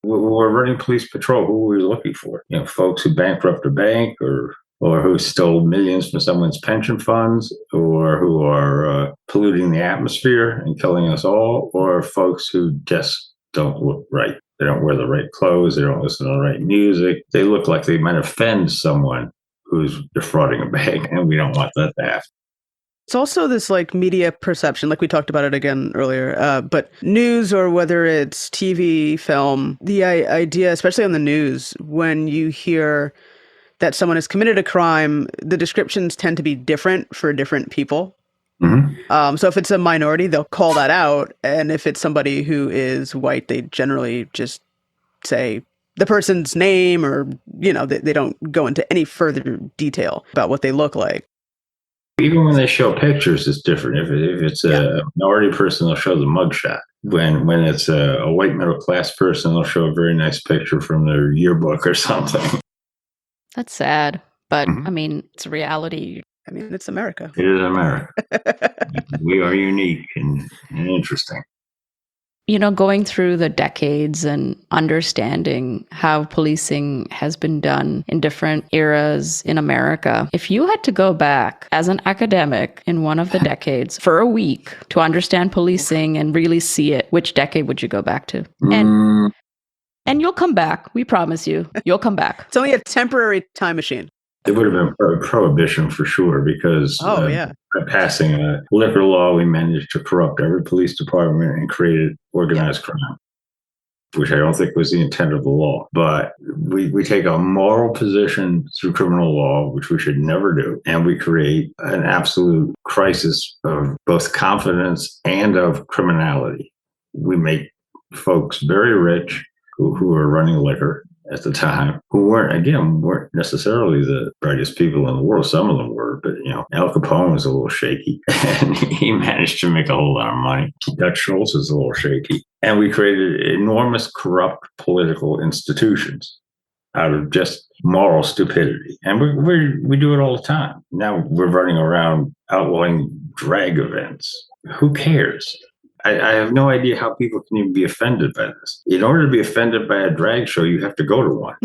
We're running police patrol. Who are we looking for? Folks who bankrupt a bank or who stole millions from someone's pension funds, or who are polluting the atmosphere and killing us all, or folks who just don't look right. They don't wear the right clothes. They don't listen to the right music. They look like they might offend someone who's defrauding a bank, and we don't want that to happen. It's also this media perception, like we talked about it again earlier, but news, or whether it's TV, film, the idea, especially on the news, when you hear that someone has committed a crime, the descriptions tend to be different for different people. Mm-hmm. So if it's a minority, they'll call that out. And if it's somebody who is white, they generally just say the person's name, or, they don't go into any further detail about what they look like. Even when they show pictures, it's different. If it's a minority person, they'll show the mugshot. When it's a white middle-class person, they'll show a very nice picture from their yearbook or something. That's sad, but it's a reality. It's America. It is America. We are unique and interesting. Going through the decades and understanding how policing has been done in different eras in America, if you had to go back as an academic in one of the decades for a week to understand policing and really see it, which decade would you go back to? And you'll come back. We promise you. You'll come back. It's only a temporary time machine. It would have been prohibition for sure, because by passing a liquor law, we managed to corrupt every police department and created organized crime, which I don't think was the intent of the law. But we take a moral position through criminal law, which we should never do, and we create an absolute crisis of both confidence and of criminality. We make folks very rich who are running liquor, at the time, who weren't necessarily the brightest people in the world. Some of them were, but Al Capone was a little shaky, and he managed to make a whole lot of money. Dutch Schultz was a little shaky, and we created enormous corrupt political institutions out of just moral stupidity. And we do it all the time. Now we're running around outlawing drag events. Who cares? I have no idea how people can even be offended by this. In order to be offended by a drag show, you have to go to one.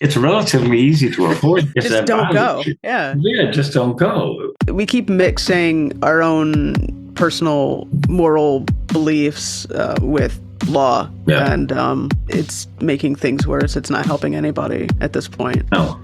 It's relatively easy to avoid. Just don't go. Yeah. Yeah, just don't go. We keep mixing our own personal moral beliefs with law, and it's making things worse. It's not helping anybody at this point. No.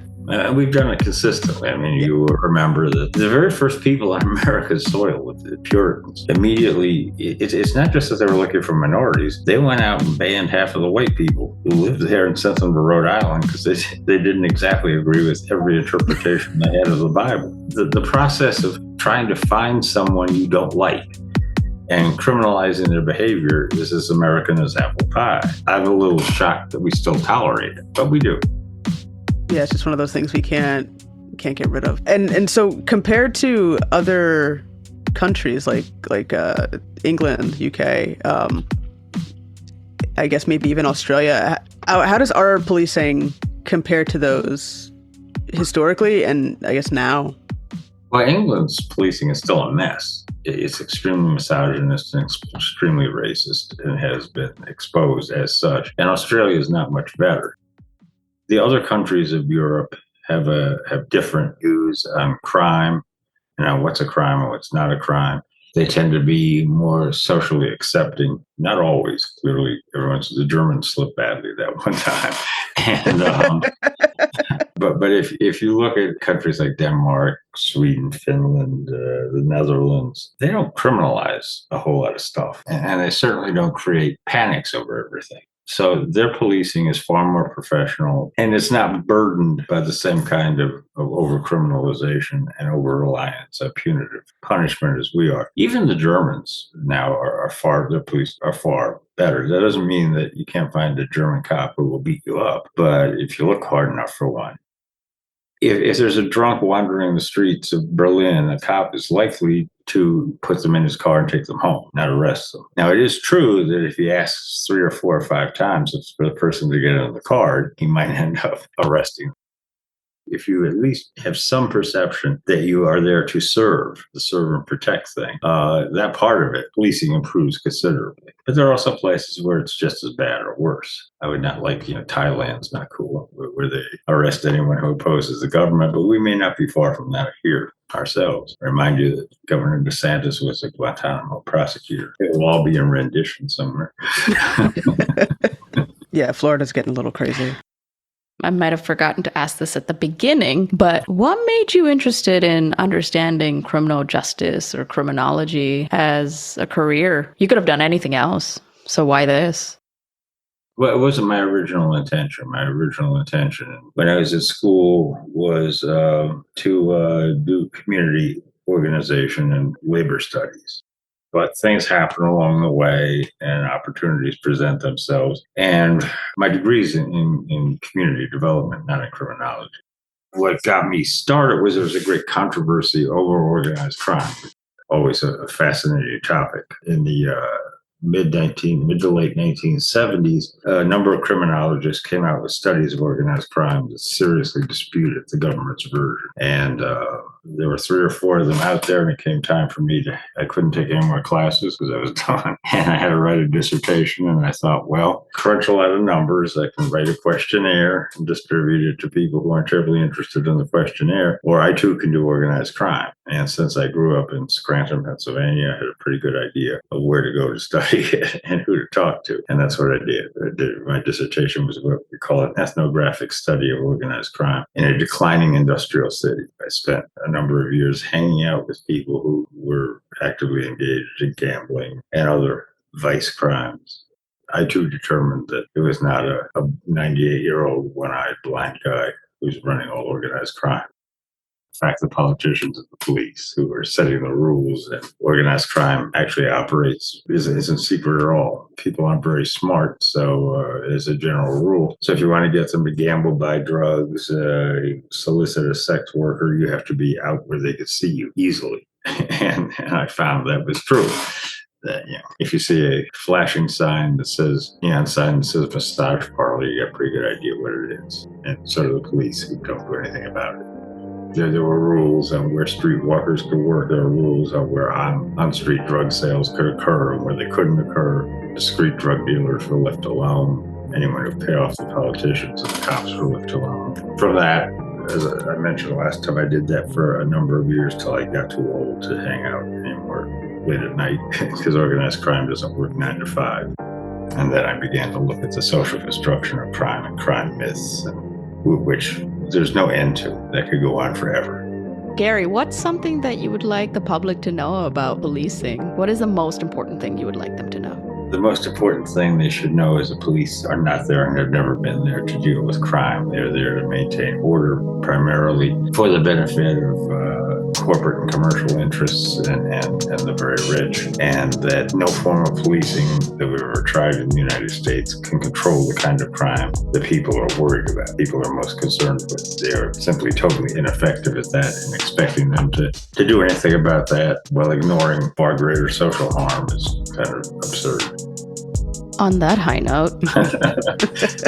We've done it consistently. I mean, you remember that the very first people on America's soil with the Puritans, immediately, it's not just that they were looking for minorities. They went out and banned half of the white people who lived there and sent them to Rhode Island because they didn't exactly agree with every interpretation they had of the Bible. The process of trying to find someone you don't like and criminalizing their behavior is as American as apple pie. I'm a little shocked that we still tolerate it, but we do. Yeah, it's just one of those things we can't get rid of. And so compared to other countries like England, UK, I guess maybe even Australia, how does our policing compare to those historically and I guess now? Well, England's policing is still a mess. It's extremely misogynist and extremely racist and has been exposed as such. And Australia is not much better. The other countries of Europe have different views on crime and on what's a crime and what's not a crime. They tend to be more socially accepting. Not always, clearly. The Germans slipped badly that one time. And but if you look at countries like Denmark, Sweden, Finland, the Netherlands, they don't criminalize a whole lot of stuff, and they certainly don't create panics over everything. So their policing is far more professional, and it's not burdened by the same kind of over-criminalization and over-reliance on punitive punishment as we are. Even the Germans now their police are far better. That doesn't mean that you can't find a German cop who will beat you up, but if you look hard enough for one. If there's a drunk wandering the streets of Berlin, a cop is likely to put them in his car and take them home, not arrest them. Now, it is true that if he asks 3 or 4 or 5 times for the person to get in the car, he might end up arresting them. If you at least have some perception that you are there to serve, the serve and protect thing, that part of it, policing improves considerably. But there are also places where it's just as bad or worse. I would not like, Thailand's not cool, where they arrest anyone who opposes the government, but we may not be far from that here ourselves. I remind you that Governor DeSantis was a Guantanamo prosecutor. It will all be in rendition somewhere. Yeah, Florida's getting a little crazy. I might have forgotten to ask this at the beginning, but what made you interested in understanding criminal justice or criminology as a career? You could have done anything else. So why this? Well, it wasn't my original intention. My original intention when I was at school was to do community organization and labor studies. But things happen along the way and opportunities present themselves. And my degree's in community development, not in criminology. What got me started was there was a great controversy over organized crime. Always a fascinating topic. In the mid to late 1970s, a number of criminologists came out with studies of organized crime that seriously disputed the government's version. And there were 3 or 4 of them out there, and it came time for me I couldn't take any more classes because I was done. And I had to write a dissertation, and I thought, well, crunch a lot of numbers. I can write a questionnaire and distribute it to people who aren't terribly interested in the questionnaire, or I too can do organized crime. And since I grew up in Scranton, Pennsylvania, I had a pretty good idea of where to go to study it and who to talk to. And that's what I did. My dissertation was what we call an ethnographic study of organized crime in a declining industrial city. I spent a number of years hanging out with people who were actively engaged in gambling and other vice crimes. I too determined that it was not a 98-year-old one-eyed blind guy who's running all organized crime. In fact, the politicians and the police who are setting the rules, and organized crime actually operates isn't secret at all. People aren't very smart, so as a general rule. So if you want to get them to gamble, buy drugs, solicit a sex worker, you have to be out where they could see you easily. And I found that was true. That, if you see a flashing sign that says, sign that says massage parlor, you got a pretty good idea what it is. And so do the police, who don't do anything about it. There were rules on where streetwalkers could work. There were rules on where on-street drug sales could occur and where they couldn't occur. Discreet drug dealers were left alone. Anyone who paid off the politicians and the cops were left alone. From that, as I mentioned last time, I did that for a number of years till I got too old to hang out anymore late at night, because organized crime doesn't work 9 to 5. And then I began to look at the social construction of crime and crime myths, which there's no end to. That could go on forever. Gary, what's something that you would like the public to know about policing? What is the most important thing you would like them to know? The most important thing they should know is the police are not there and have never been there to deal with crime. They're there to maintain order, primarily for the benefit of corporate and commercial interests and the very rich. And that no form of policing that we've ever tried in the United States can control the kind of crime that people are worried about, people are most concerned with. They're simply totally ineffective at that, and expecting them to do anything about that while ignoring far greater social harm is kind of absurd. On that high note.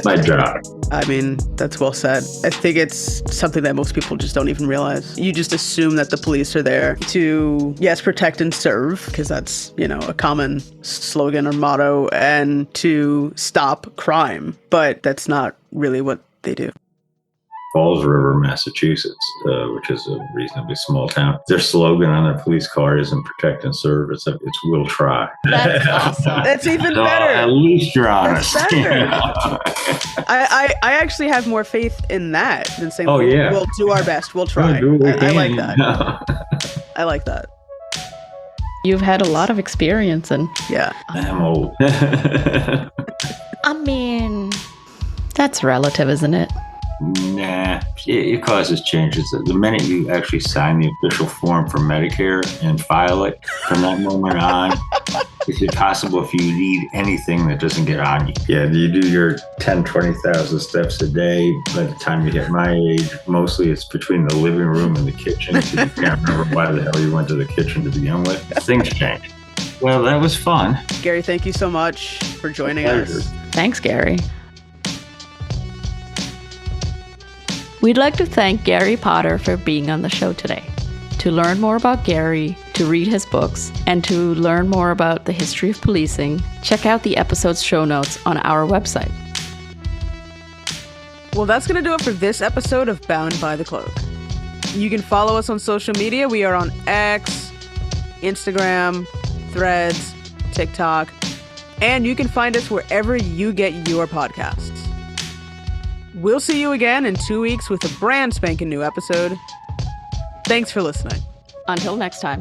My job. I mean, that's well said. I think it's something that most people just don't even realize. You just assume that the police are there to, yes, protect and serve, because that's, a common slogan or motto, and to stop crime. But that's not really what they do. Falls River, Massachusetts, which is a reasonably small town. Their slogan on their police car isn't protect and serve. It's we'll try. That's awesome. That's even better. At least you're honest. That's better. I actually have more faith in that than saying, we'll do our best. We'll try. I like that. I like that. You've had a lot of experience and... Yeah. I'm old. I mean, that's relative, isn't it? Nah, it causes changes. The minute you actually sign the official form for Medicare and file it, from that moment on, it's impossible if you need anything that doesn't get on you. Yeah, you do your 10, 20,000 steps a day. By the time you hit my age, mostly it's between the living room and the kitchen. You can't remember why the hell you went to the kitchen to begin with. Things change. Well, that was fun. Gary, thank you so much for joining us. Thanks, Gary. We'd like to thank Gary Potter for being on the show today. To learn more about Gary, to read his books, and to learn more about the history of policing, check out the episode's show notes on our website. Well, that's going to do it for this episode of Bound by the Cloak. You can follow us on social media. We are on X, Instagram, Threads, TikTok, and you can find us wherever you get your podcasts. We'll see you again in 2 weeks with a brand spanking new episode. Thanks for listening. Until next time.